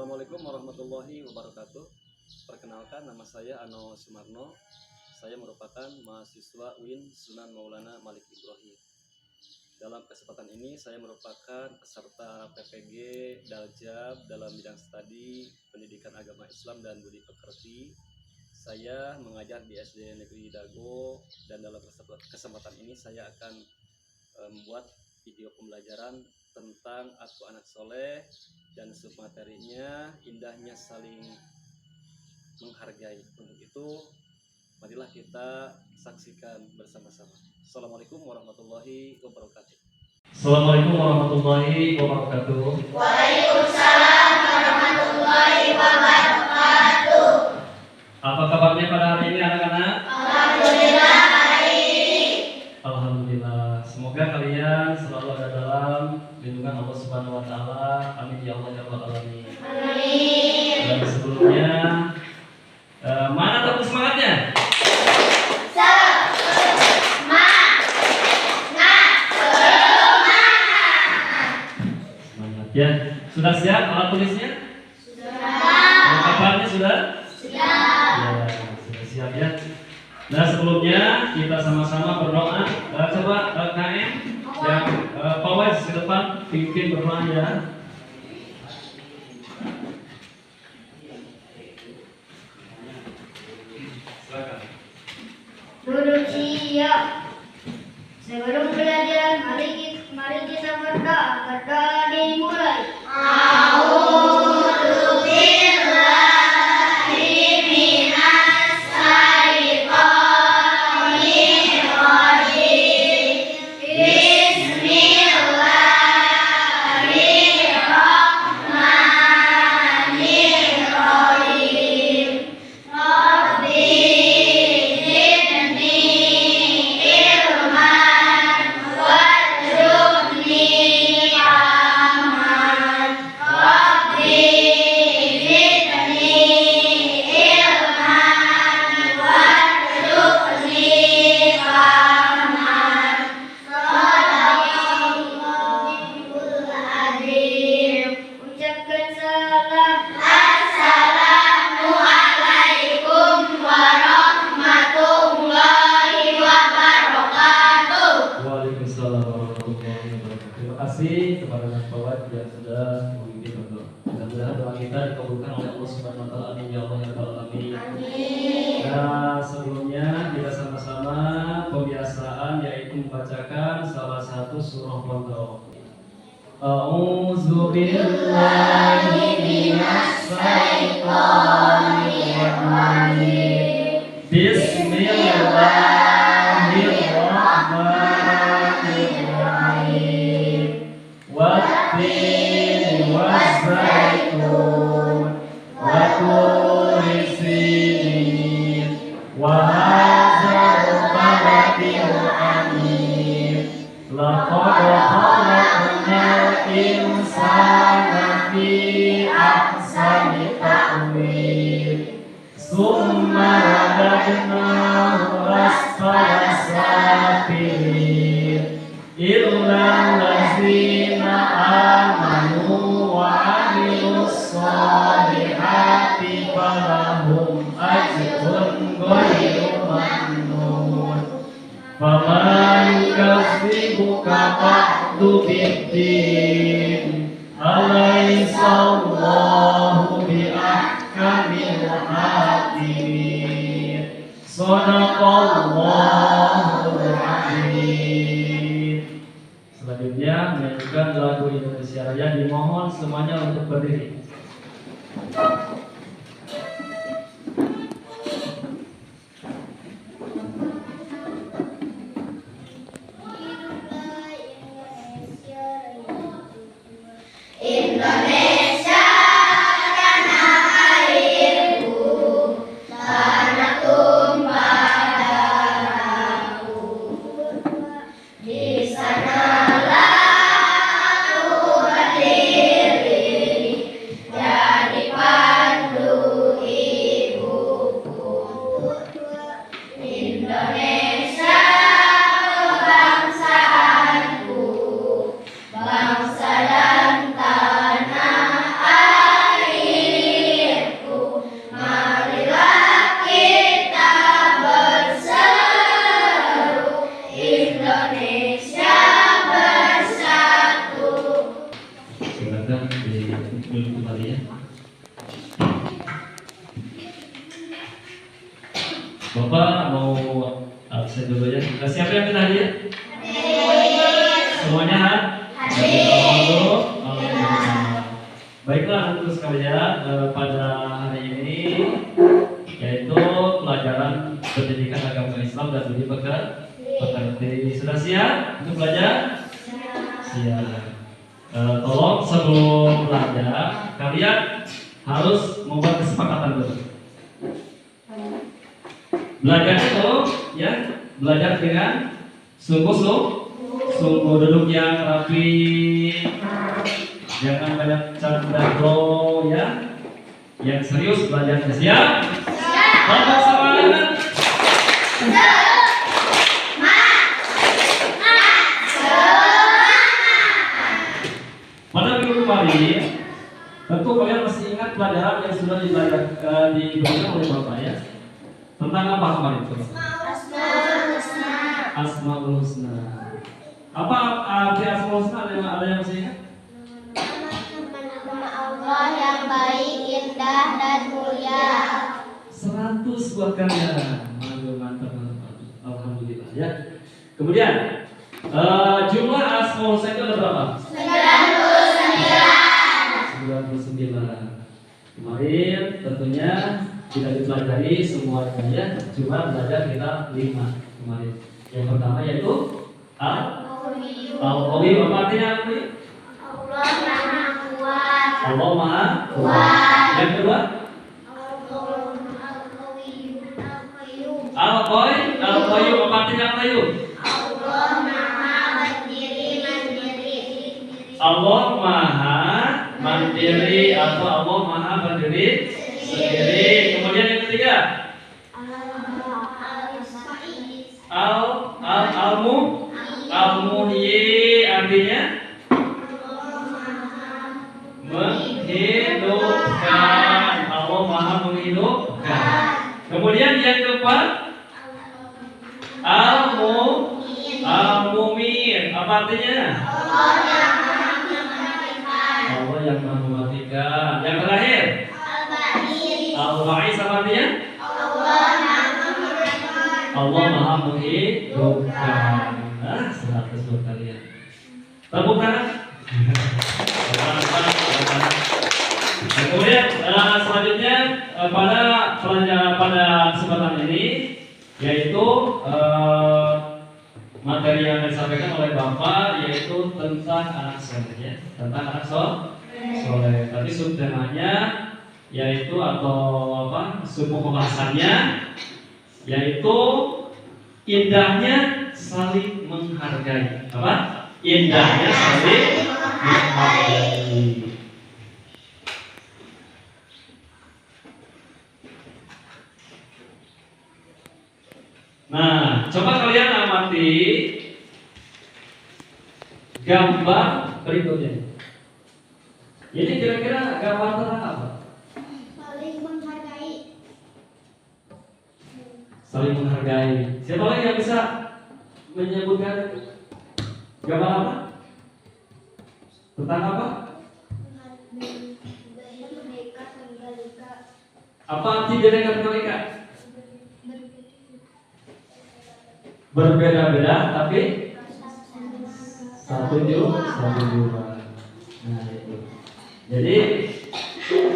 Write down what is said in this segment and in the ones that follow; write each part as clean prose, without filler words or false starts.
Assalamualaikum warahmatullahi wabarakatuh. Perkenalkan, nama saya Ano Sumarno. Saya merupakan mahasiswa UIN Sunan Maulana Malik Ibrahim. Dalam kesempatan ini saya merupakan peserta PPG Daljab dalam bidang studi Pendidikan Agama Islam dan Budi Pekerti. Saya mengajar di SD Negeri Dago, dan dalam kesempatan ini saya akan membuat video pembelajaran tentang Aku Anak Soleh dan submaterinya indahnya saling menghargai. Untuk itu, marilah kita saksikan bersama-sama. Assalamualaikum warahmatullahi wabarakatuh. Assalamualaikum warahmatullahi wabarakatuh. Waalaikumsalam warahmatullahi wabarakatuh. Apa kabarnya pada hari ini anak-anak? Alhamdulillah hari ini. Alhamdulillah. Semoga kalian selalu ada dalam lindungan Allah Subhanahu wa taala. Amin ya Allah ya rabbal alamin. Amin. Dan sebelumnya mana tepuk semangatnya? Semangat ya. Sudah siap alat tulisnya? Sudah. Kabarnya sudah? Siap. Ya, sudah siap ya. Nah, sebelumnya kita sama-sama berdoa. Coba KM yang Pawes ke depan pimpin berdoa ya. Silakan. Duduk siap. Sebelum belajar, mari kita berdoa. Berdoa dimulai. A'udzu billahi minas syaitonir rajim. Bismillahirrahmanirrahim. Rabbi zidni ilman warzuqni aman. Rabbi zidni ilman warzuqni aman. Sadaqallahul azim. Ucapkan salam. Assalamualaikum warahmatullahi wabarakatuh. Waalaikumsalam warahmatullahi wabarakatuh. Terima kasih kepada Mas Pawat yang sudah memimpin berdoa. Mudah-mudahan doa kita dikabulkan oleh Allah Subhanahu wa taala. Amin ya Allah ya rabbal alamin. Amin. Nah, sebelumnya kita sama-sama pembiasaan yaitu membacakan salah satu surah Qadr. A'udzu billahi minas syaitonir rajim. Bismillahirrahmanirrahim. Wat-tini waz-zaitun wa turi sinin wa hadzal baladil amin. Laqad khalaqnal insana fi ahsani taqwim. Summa radadnahu asfala safilin. Illa allazina amanu wa amilus solihati falahum ajrun ghairu mamnun. Faman yukazzibuka ba'du biddin. Alaysa Allahu biahkamil hakimin. Shadaqallahul azim. Selanjutnya menyanyikan lagu Indonesia Raya. Dimohon semuanya untuk berdiri. Indonesia tanah airku, tanah tumpah darahku. Di sanalah aku berdiri, jadi pandu kembali ya. Bapak mau absen dulu ya. Siapa yang minta hadiah? Semuanya hadir. Alhamdulillah. Baiklah untuk sekalian, pada hari ini yaitu pelajaran pendidikan agama Islam dan budi pekerti. Sudah siap untuk belajar? Siap. Tolong sebelum belajar kalian harus membuat kesepakatan dulu. Belajar itu ya, belajar dengan sungguh duduk yang rapi, jangan banyak canda bro ya. Yang serius belajarnya. Siap? Siap. Semangat. Pada minggu kemarin, tentu kalian masih ingat pelajaran yang sudah diberikan oleh Bapak ya. Tentang apa kemarin itu? Asmaul Husna. Apa arti Asmaul Husna? Ada yang masih ingat? Nama Allah yang baik, indah dan mulia. 100 buat kalian. Mantap. Alhamdulillah ya. Kemudian jumlah Asmaul Husna itu ada berapa? 99. Kemarin tentunya tidak dipelajari semuanya ya, cuma belajar kita 5 kemarin. Yang pertama yaitu Al-Qawi. Apa artinya Al-Qawi? Allah Maha Kuat. Allah Maha Kuat. Yang kedua Al-Qayyum. Apa artinya Al-Qayyum? Allah Maha Berdiri Mandiri. Allah Maha Mandiri atau Allah Maha Berdiri sendiri. Kemudian yang ketiga Al-Muhyi artinya menghidupkan. Allah Maha menghidupkan. Kemudian yang keempat Al-Mumin. Apa artinya? Allah yang Maha mematikan. Yang terakhir Al-Ba'is. Apa artinya? Allah Maha menghidupkan. 100 buat kalian. Tepuk tangan. Nah, kemudian selanjutnya pada kesempatan ini yaitu materi yang disampaikan oleh Bapak yaitu tentang anak soleh ya, tentang anak soleh. Tapi subtemanya yaitu atau sub pembahasannya yaitu indahnya saling menghargai. Apa? Indahnya saling menghargai. Nah, coba kalian amati gambar berikutnya. Ini kira-kira gambar tentang apa? Saling menghargai. Saling menghargai. Siapa lagi yang bisa menyebutkan gambar apa? Tentang apa? Apa arti Bhinneka Tunggal Ika? Berbeda-beda tapi satu jua. Nah itu. Jadi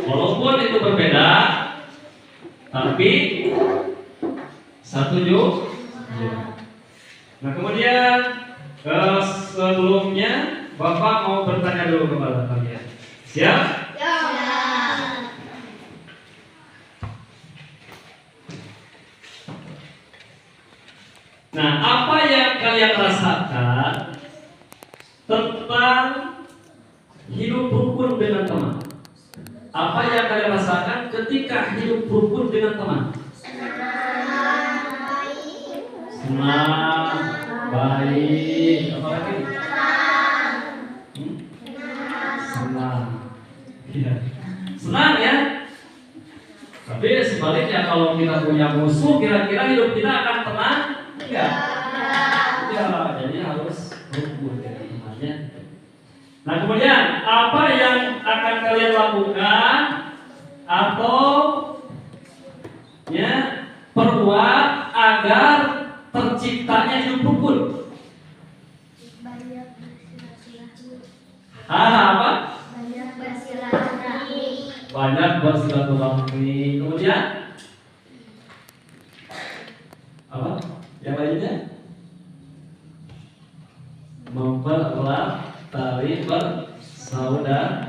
walaupun itu berbeda tapi satu jua. Nah kemudian sebelumnya Bapak mau bertanya dulu kepada kalian. Siap? Nah, apa yang kalian rasakan tentang hidup rukun dengan teman? Apa yang kalian rasakan ketika hidup rukun dengan teman? Senang, baik, apa lagi? Senang. Ya. Senang ya. Tapi sebaliknya kalau kita punya musuh, kira-kira hidup kita akan tenang? Ya, jadi harus rukun dengan temannya. Nah kemudian apa yang akan kalian lakukan atau ya perbuat agar terciptanya hidup rukun? Banyak bersilaturahmi. Apa? Banyak bersilaturahmi. Banyak bersilaturahmi. Kemudian apa? Yang lainnya? Mempererat tali persaudaraan.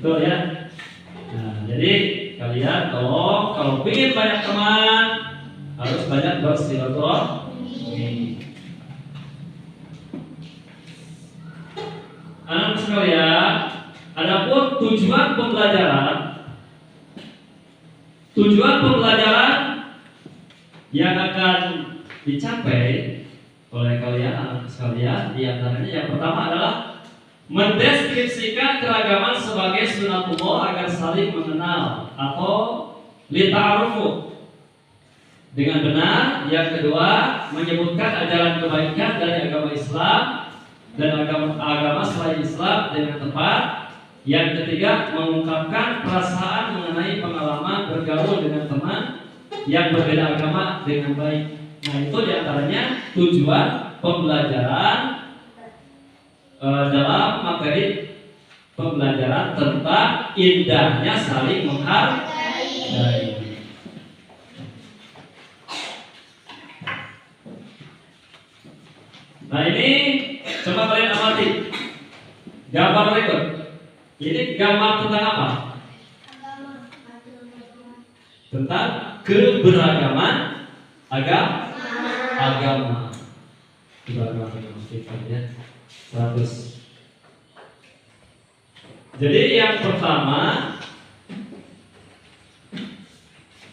Itu ya. Nah, jadi kalian kalau ingin banyak teman harus banyak bersilaturahmi. Anak sekalian, adapun tujuan pembelajaran yang akan dicapai oleh kalian anak sekalian, di antaranya yang pertama adalah mendeskripsikan keragaman sebagai sunatullah agar saling mengenal atau lita'arufu dengan benar. Yang kedua, menyebutkan ajaran kebaikan dari agama Islam dan agama selain Islam dengan tepat. Yang ketiga, mengungkapkan perasaan mengenai pengalaman bergaul dengan teman yang berbeda agama dengan baik. Nah, itu diantaranya tujuan pembelajaran dalam materi pembelajaran tentang indahnya saling menghargai. Nah, ini coba kalian amati gambar berikut. Ini gambar tentang apa? Tentang keberagaman agama. Keberagaman ya. 100. Jadi yang pertama,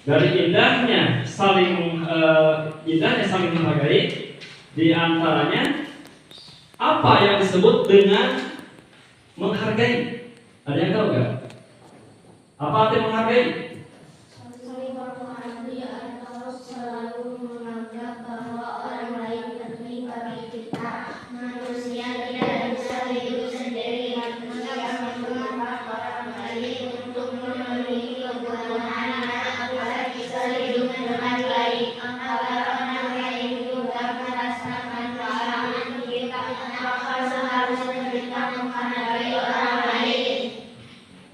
dari indahnya saling menghargai, di antaranya apa yang disebut dengan menghargai? Ada yang tahu nggak? Apa arti menghargai? Saling menghormati atau selalu menganggap bahwa orang lain penting bagi kita. Manusia tidak bisa hidup sendiri. Manusia membutuhkan orang lain untuk memenuhi kebutuhannya, apalagi hidup dengan baik. Agar orang lain juga merasakan pengalaman kita, maka seharusnya kita menghargai orang lain.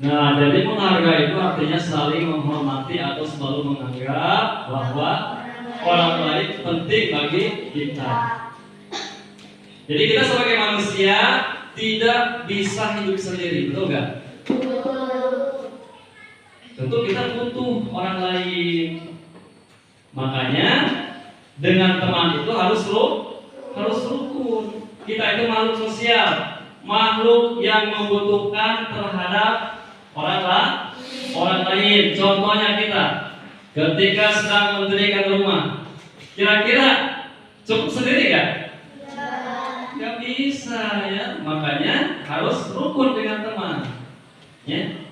Nah, jadi menghargai itu artinya saling menghormati atau selalu menganggap bahwa orang lain penting bagi kita. Jadi kita sebagai manusia tidak bisa hidup sendiri, betul nggak? Tentu kita butuh orang lain. Makanya dengan teman itu harus rukun. Kita itu makhluk sosial, makhluk yang membutuhkan terhadap orang lain. Contohnya kita ketika sedang mendirikan rumah, kira-kira cukup sendiri kan? Gak bisa ya. Makanya harus rukun dengan teman. Ya.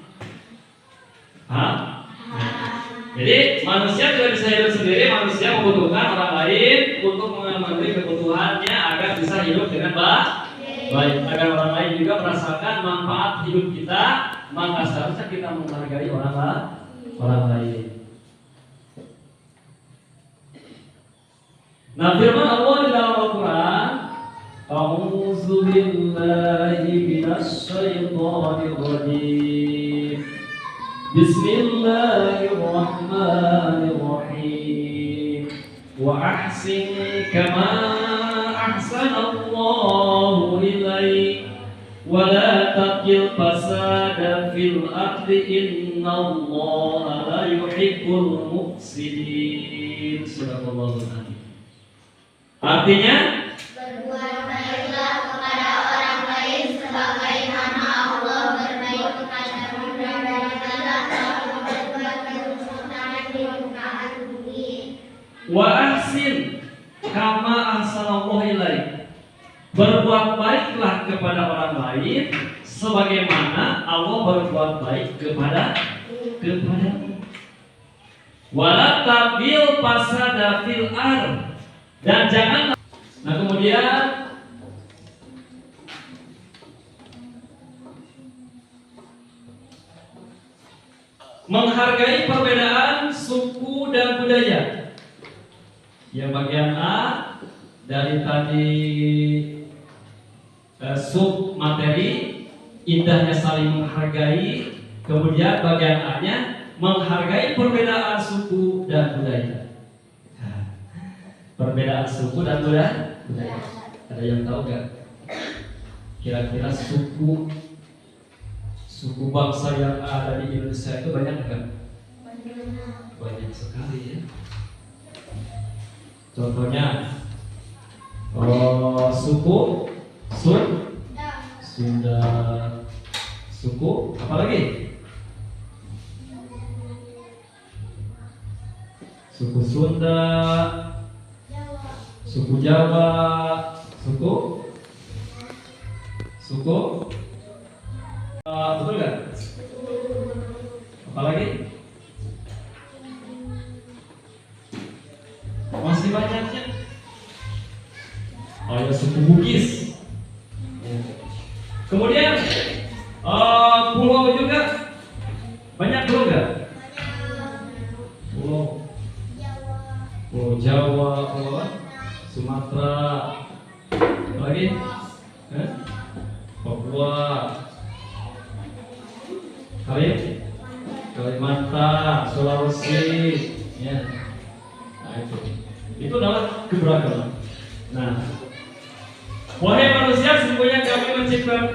Jadi manusia tidak bisa hidup sendiri. Manusia membutuhkan orang lain untuk memenuhi kebutuhannya agar bisa hidup dengan baik. Agar orang lain juga merasakan manfaat hidup kita, maka seharusnya kita menghargai orang lain. Nah, firman Allah di dalam Al-Quran, A'udzu billahi minasy syaithanir rajim. Bismillahirrahmanirrahim. Wa ahsin kama ahsanallahu ilaik. Wala taqil fasada fil ardi innallaha la yuhibbul mufsidin. Subhanallah. Artinya, Berbuat baiklah kepada orang lain sebagaimana Allah berbaik kepadamu, dan janganlah kamu berbuat kerusakan di permukaan bumi. wa ahsin kama ahsanallahu ilaik. Berbuat baiklah kepada orang lain sebagaimana Allah berbuat baik kepadamu. Wala tabil fasada fil ard. Dan jangan. Nah, kemudian menghargai perbedaan suku dan budaya. Yang bagian A dari tadi sub materi, indahnya saling menghargai. Kemudian bagian A-nya menghargai perbedaan suku dan budaya. Perbedaan suku dan budaya. Ada yang tahu gak? Kira-kira suku bangsa yang ada di Indonesia itu banyak kan? Banyak sekali ya. Contohnya suku Sunda, suku apa lagi? Suku Sunda, suku Jawa, suku betul nggak? Apalagi? Masih banyaknya. Oh ya, suku Bugis. Kemudian pulau juga banyak pulau nggak? Pulau Jawa, pulau Sumatera, apalagi? Papua, Kalimantan, Sulawesi, ya. Nah itu adalah keberagaman. Nah, wahai manusia, sesungguhnya kami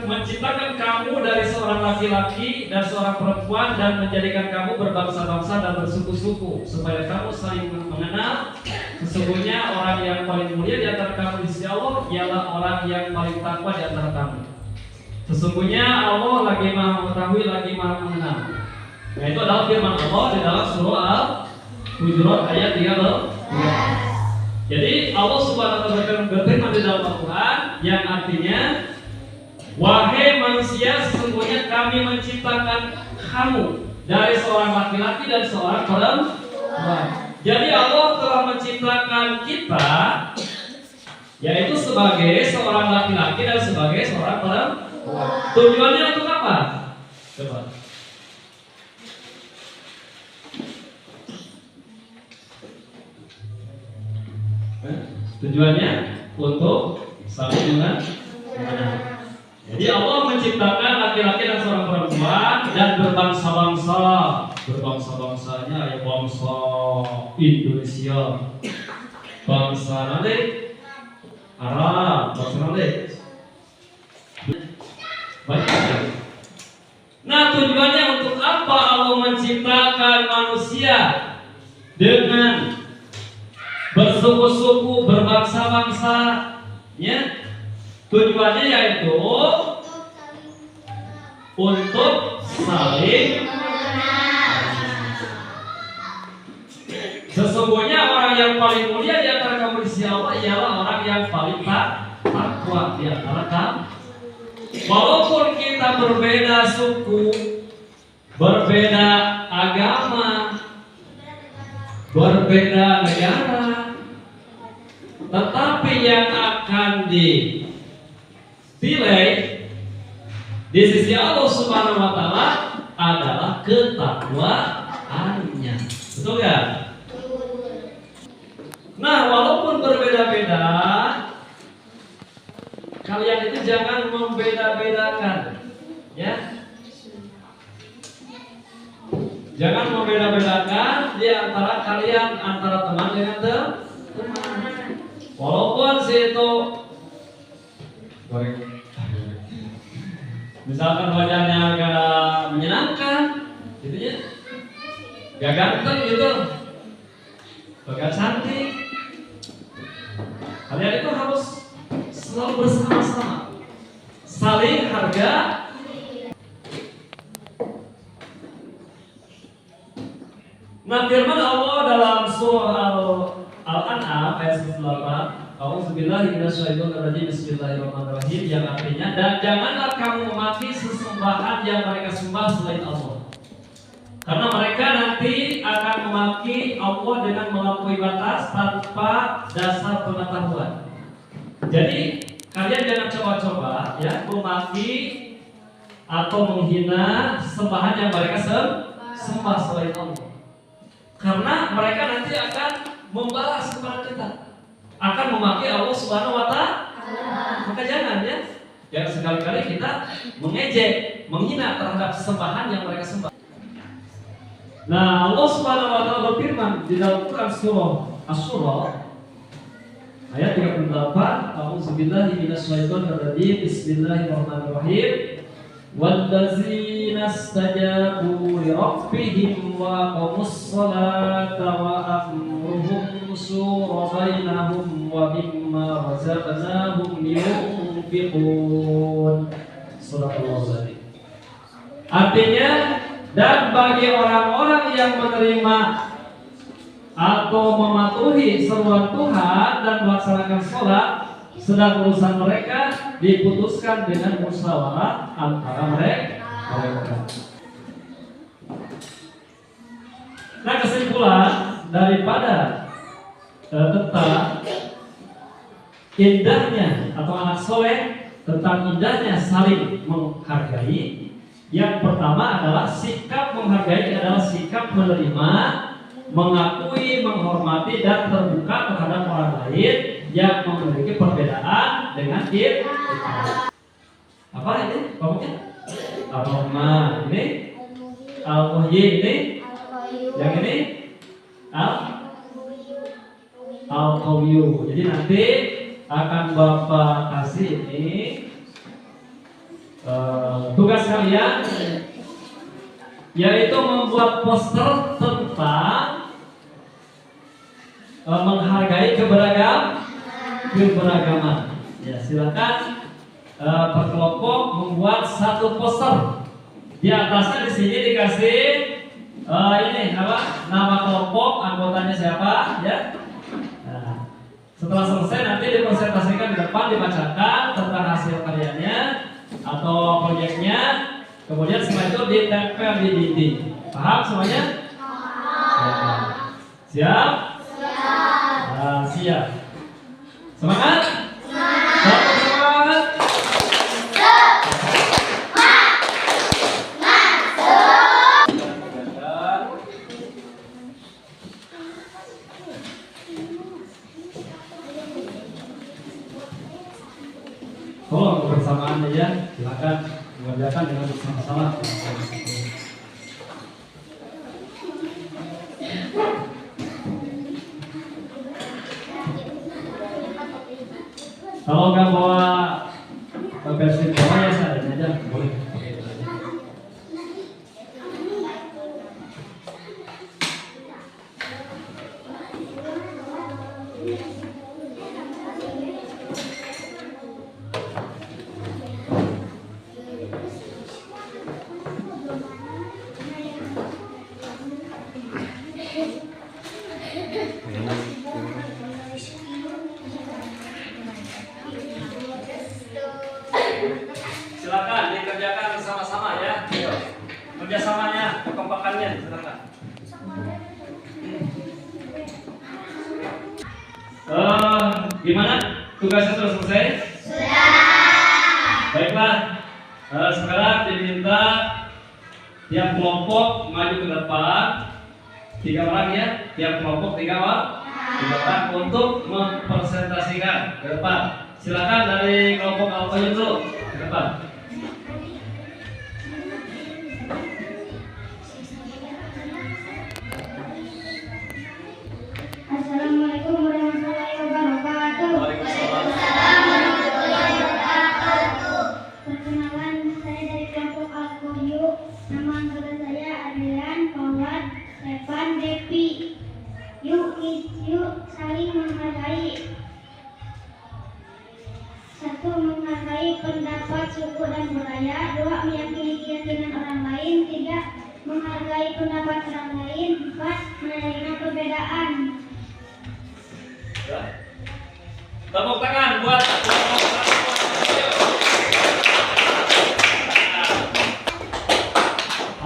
menciptakan kamu dari seorang laki-laki dan seorang perempuan dan menjadikan kamu berbangsa-bangsa dan bersuku-suku supaya kamu saling mengenal. Sesungguhnya orang yang paling mulia di antara kamu di sisi Allah ialah orang yang paling takwa di antara kamu. Sesungguhnya Allah lagi Maha mengetahui, lagi Maha mengenal. Nah, itu adalah firman Allah di dalam surah Al-Hujurat ayat 13. Jadi Allah Subhanahu wa taala berfirman di dalam Al-Qur'an yang artinya, wahai manusia, sesungguhnya kami menciptakan kamu dari seorang laki-laki dan seorang perempuan. Jadi Allah telah menciptakan kita yaitu sebagai seorang laki-laki dan sebagai seorang perempuan. Tujuannya untuk apa? Coba. Tujuannya untuk saling mengenal. Jadi Allah menciptakan laki-laki dan seorang perempuan dan berbangsa-bangsa. Berbangsa-bangsanya ya bangsa Indonesia, bangsa nanti Arab, bangsa nanti banyak. Nah, tujuannya untuk apa Allah menciptakan manusia dengan bersuku-suku, berbangsa-bangsa, ya? Tujuannya yaitu untuk saling. Sesungguhnya orang yang paling mulia di antara kamu di sisi Allah ialah orang yang paling takwa di antara kamu. Walaupun kita berbeda suku, berbeda agama, berbeda negara, tetapi yang akan dipilih di sisi Allah Subhanahu wa taala adalah ketakwaannya. Betul ya? Nah, walaupun berbeda-beda, kalian itu jangan membeda-bedakan, ya. Jangan membeda-bedakan di antara kalian, antara teman dengan teman. Walaupun si itu misalkan wajahnya agak menyenangkan, gitu ya, gak ganteng gitu, gak cantik, kalian itu harus selalu bersama-sama, saling harga. Nah, firman Allah dalam surah Al-An'am ayat 8, A'udzubillahi minasyaitonirrajim, bismillahirrahmanirrahim, yang artinya, dan janganlah kamu memaki sesembahan yang mereka sembah selain Allah. Karena mereka nanti akan memaki Allah dengan melampaui batas tanpa dasar pengetahuan. Jadi kalian jangan coba-coba ya memaki atau menghina sembahan yang mereka sembah selain Allah. Karena mereka nanti akan membalas kepada kita, akan memaki Allah Subhanahu wa Ta'ala. Maka jangan ya, jangan sekali-kali kita mengejek, menghina terhadap sembahan yang mereka sembah. Nah, Allah Subhanahu wa Ta'ala berfirman di dalam Quran surah Asy-Syura ayat 38, A'udzubillahi minasyaitonir rajim. Bismillahirrahmanirrahim. Wallazina istajabu li rabbihim wa aqamus salata wa amruhum syura bainahum wa mimma razaqnahum yunfiqun. Surah Al-Azim. Artinya, dan bagi orang-orang yang menerima atau mematuhi seruan Tuhan dan melaksanakan sholat, sedang urusan mereka diputuskan dengan musyawarah antara mereka. Nah, kesimpulan daripada tentang indahnya atau anak soleh, tentang indahnya saling menghargai, yang pertama adalah sikap menghargai adalah sikap menerima, mengakui, menghormati dan terbuka terhadap orang lain yang memiliki perbedaan dengan kita. Apa ini? Pokoknya Ar-Rahman ini, Al-Muhyi ini, yang ini Al-Qawiyyu. Jadi nanti akan Bapak kasih ini tugas kalian, yaitu membuat poster tentang menghargai keberagaman. Ya, silakan per kelompok membuat satu poster. Di atasnya di sini dikasih ini apa? Nama kelompok, anggotanya siapa, ya. Nah, setelah selesai nanti dipresentasikan di depan, dibacakan tentang hasil karyanya atau proyeknya. Kemudian setelah itu ditempel di dinding. Paham semuanya? Siap? Siap. Semangat? Semangat. Tolong kebersamaan aja, silakan mengerjakan dengan bersama-sama. Kalau nggak bawa versi bawah ya seadanya aja, boleh. Silakan dikerjakan bersama-sama ya. Kerjasamanya, kekompakannya, silakan. Gimana? Tugasnya sudah selesai? Sudah. Baiklah. Sekarang diminta tiap kelompok maju ke depan. 3 orang ya. Tiap kelompok 3 orang untuk mempresentasikan ke depan. Silakan dari kelompok Al-Qayyum dulu ke depan. Assalamualaikum warahmatullahi wabarakatuh. Waalaikumsalam warahmatullahi wabarakatuh. Perkenalan, saya dari kelompok Al-Qayyum. Nama anggota saya Adrian, Fawad, Evan, Depi. Yuk saling menghargai. 1. Menghargai pendapat, suku, dan budaya. 2. Meyakini keyakinan orang lain. 3. Menghargai pendapat orang lain. 4. Menerima perbedaan. Tepuk tangan buat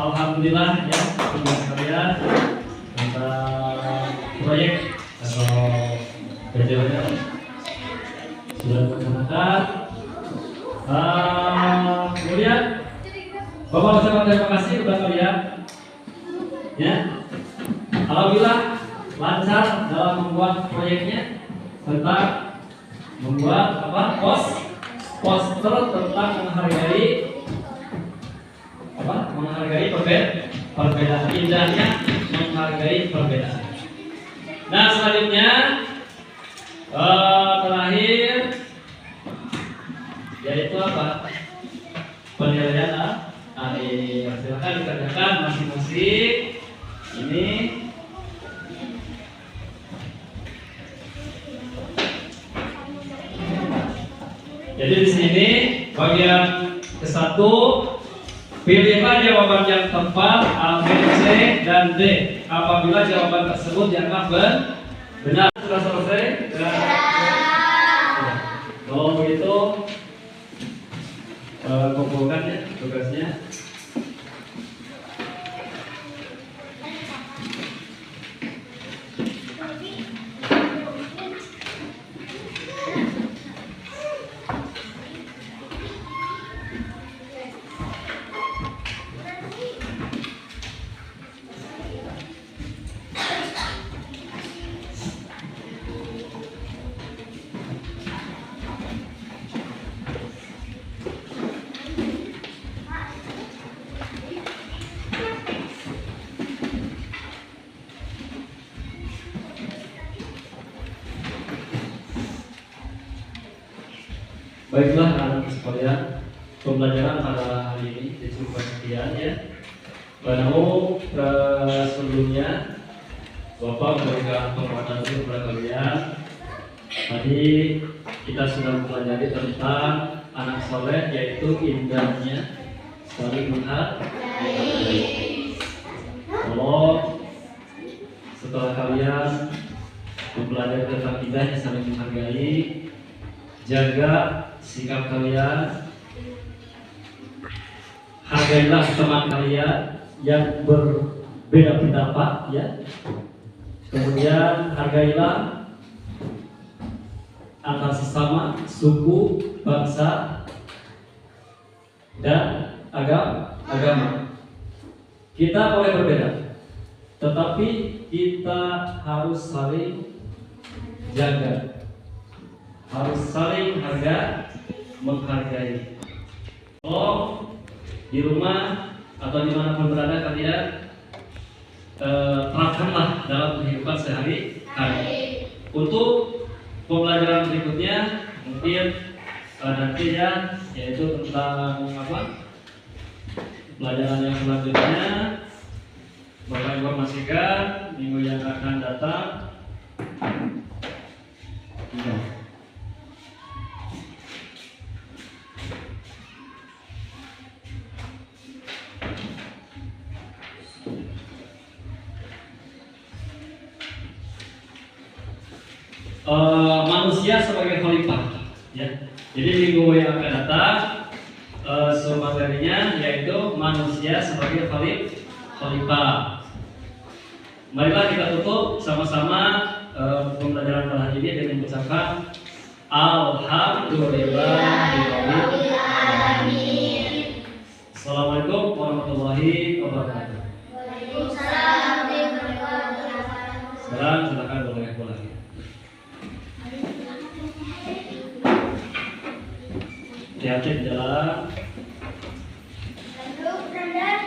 Alhamdulillah ya, teman sekalian, tentang proyek atau kerjanya sudah melaksanakan. Kemudian Bapak ucapkan terima kasih kepada kalian Ya. Alhamdulillah lancar dalam membuat proyeknya tentang membuat poster tentang menghargai perbedaan, indahnya menghargai perbedaan. Nah, selanjutnya terakhir yaitu apa? Penilaian akhir. Silakan dikerjakan masing-masing. Ini jadi di sini bagian ke-1, pilihlah jawaban yang tepat A, B, C, dan D. Apabila jawaban tersebut dianggap benar. Sudah selesai? Kalau begitu kumpulkan ya tugasnya. Baiklah anak-anak sekalian, pembelajaran pada hari ini cukup sekian ya. Baru sebelumnya Bapak memberikan penguatan dulu kepada kalian. Tadi kita sudah mempelajari tentang anak soleh, yaitu indahnya saling menghargai. Kalau setelah kalian mempelajari tentang indahnya saling menghargai, jaga sikap kalian, hargailah teman kalian yang berbeda pendapat ya. Kemudian hargailah antar sesama, suku, bangsa, dan agama. Kita boleh berbeda, tetapi kita harus saling jaga, harus saling menghargai. Oh, di rumah atau dimanapun berada kalian terapkanlah dalam kehidupan sehari-hari. Untuk pembelajaran berikutnya mungkin nantinya yaitu tentang pelajaran yang selanjutnya Bapak informasikan minggu yang akan datang. Manusia sebagai khalifah ya. Jadi minggu yang akan datang materinya yaitu manusia sebagai khalifah. Marilah kita tutup sama-sama pembelajaran pada hari ini dengan mengucapkan Alhamdulillahirabbil alamin. Assalamualaikum warahmatullahi wabarakatuh. Waalaikumsalam warahmatullahi wabarakatuh. Sekarang silakan boleh pulang. Hati-hati di jalan. Rendah.